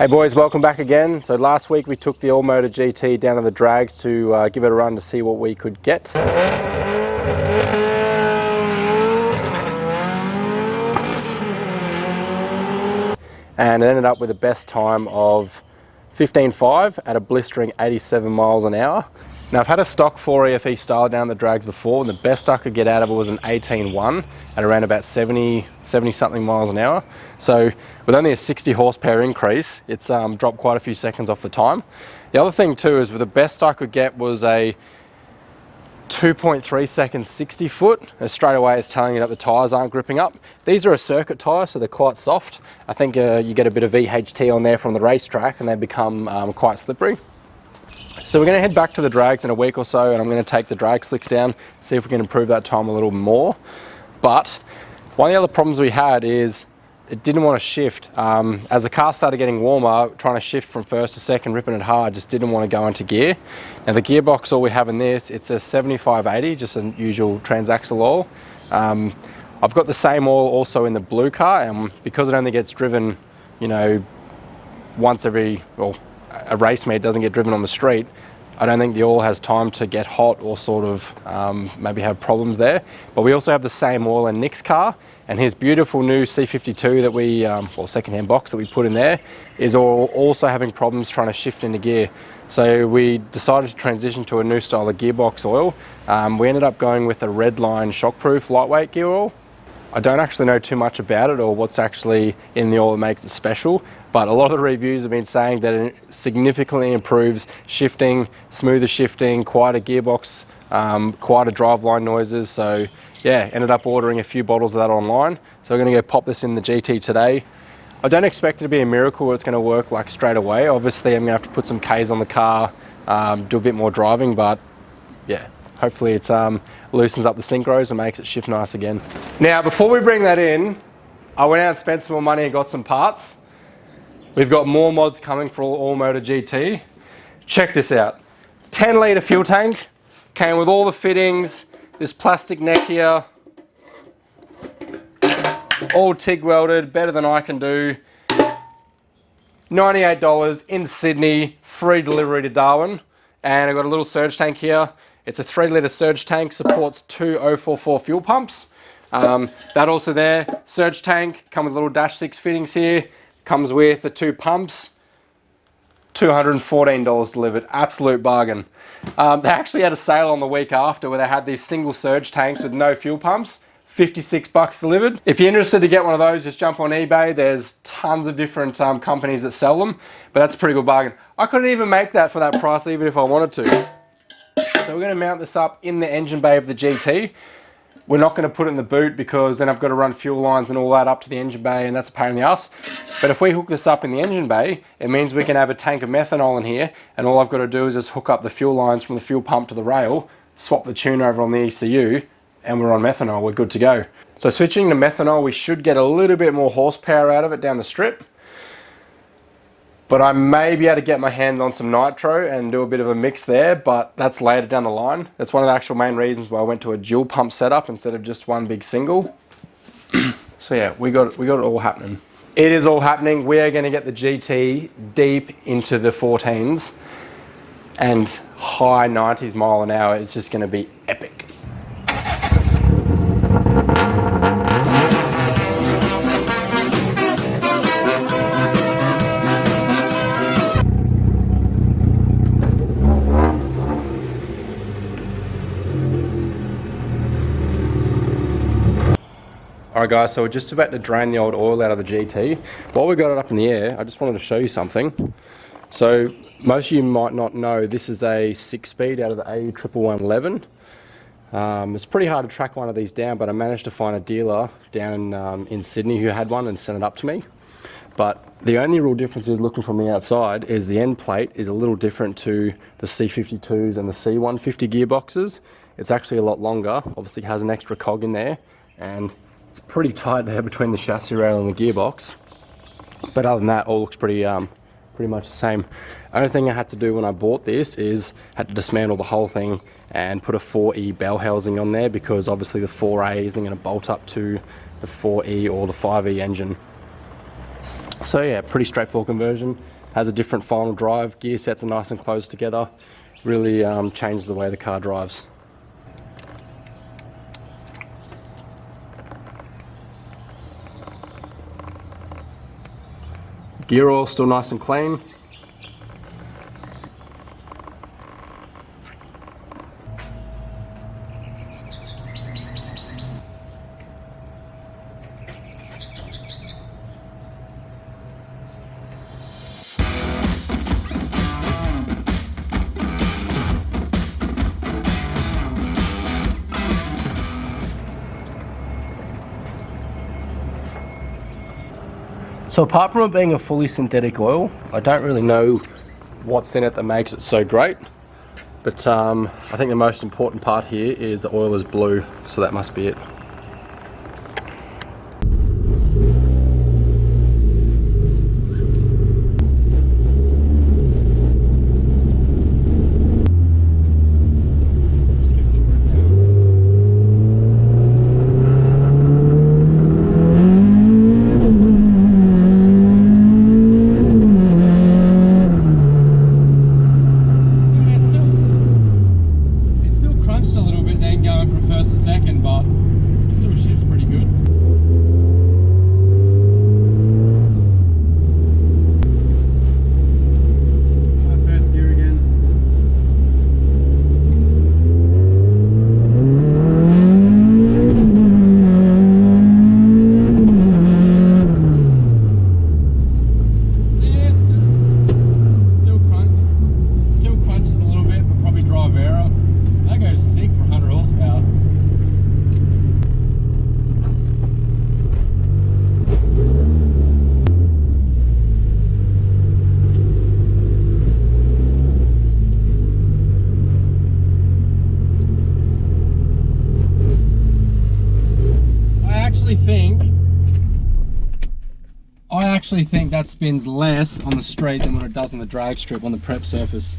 Hey boys, welcome back again. So last week we took the All Motor GT down to the drags to give it a run to see what we could get. And it ended up with the best time of 15.5 at a blistering 87 miles an hour. Now I've had a stock 4 EFE style down the drags before, and the best I could get out of it was an 18.1 at around about 70 something miles an hour. So with only a 60 horsepower increase, it's dropped quite a few seconds off the time. The other thing too is with the best I could get was a 2.3 seconds 60 foot. Straight away it's telling you that the tyres aren't gripping up. These are a circuit tyre, so they're quite soft. I think you get a bit of VHT on there from the racetrack and they become quite slippery. So we're going to head back to the drags in a week or so, and I'm going to take the drag slicks down, see if we can improve that time a little more. But one of the other problems we had is it didn't want to shift. As the car started getting warmer, trying to shift from first to second, ripping it hard, just didn't want to go into gear. Now the gearbox all we have in this, it's a 7580, just a usual transaxle oil. I've got the same oil also in the blue car, and because it only gets driven, you know, once every, well, a race meet doesn't get driven on the street, I don't think the oil has time to get hot or sort of maybe have problems there. But we also have the same oil in Nick's car, and his beautiful new C52 that we, or second-hand box that we put in there, is also having problems trying to shift into gear. So we decided to transition to a new style of gearbox oil. We ended up going with a Redline shockproof lightweight gear oil. I don't actually know too much about it or what's actually in the oil that makes it special, but a lot of the reviews have been saying that it significantly improves shifting, smoother shifting, quieter gearbox, quieter driveline noises. So yeah, ended up ordering a few bottles of that online. So we're going to go pop this in the GT today. I don't expect it to be a miracle it's going to work like straight away. Obviously I'm going to have to put some Ks on the car, do a bit more driving, but yeah, hopefully it loosens up the synchros and makes it shift nice again. Now before we bring that in, I went out and spent some more money and got some parts. We've got more mods coming for All Motor GT. Check this out. 10 litre fuel tank, came with all the fittings, this plastic neck here, all TIG welded, better than I can do. $98 in Sydney, free delivery to Darwin. And I've got a little surge tank here. It's a 3 litre surge tank, supports 2 044 fuel pumps. That also there, surge tank, come with little dash 6 fittings here. Comes with the 2 pumps, $214 delivered, absolute bargain. They actually had a sale on the week after where they had these single surge tanks with no fuel pumps, $56 delivered. If you're interested to get one of those, just jump on eBay. There's tons of different companies that sell them, but that's a pretty good bargain. I couldn't even make that for that price even if I wanted to. So we're going to mount this up in the engine bay of the GT. We're not going to put it in the boot because then I've got to run fuel lines and all that up to the engine bay, and that's a pain in the ass. But if we hook this up in the engine bay, it means we can have a tank of methanol in here, and all I've got to do is just hook up the fuel lines from the fuel pump to the rail, swap the tune over on the ECU, and we're on methanol, we're good to go. So switching to methanol, we should get a little bit more horsepower out of it down the strip. But I may be able to get my hands on some nitro and do a bit of a mix there, but that's later down the line. That's one of the actual main reasons why I went to a dual pump setup instead of just one big single. So yeah, we got it all happening. It is all happening. We are going to get the GT deep into the 14s and high 90s mile an hour. It's just going to be epic. Alright guys, so we're just about to drain the old oil out of the GT. While we got it up in the air, I just wanted to show you something. So most of you might not know this is a 6-speed out of the AU11111. It's pretty hard to track one of these down, but I managed to find a dealer down in Sydney who had one and sent it up to me. But the only real difference is, looking from the outside, is the end plate is a little different to the C52s and the C150 gearboxes. It's actually a lot longer, obviously has an extra cog in there, and it's pretty tight there between the chassis rail and the gearbox. But other than that, all looks pretty much the same. Only thing I had to do when I bought this is had to dismantle the whole thing and put a 4E bell housing on there, because obviously the 4A isn't going to bolt up to the 4E or the 5E engine. So yeah, pretty straightforward conversion. has a different final drive. Gear sets are nice and close together. Really changes the way the car drives. Gear oil still nice and clean. So apart from it being a fully synthetic oil, I don't really know what's in it that makes it so great. But I think the most important part here is the oil is blue, so that must be it. I actually think that spins less on the straight than what it does on the drag strip on the prep surface.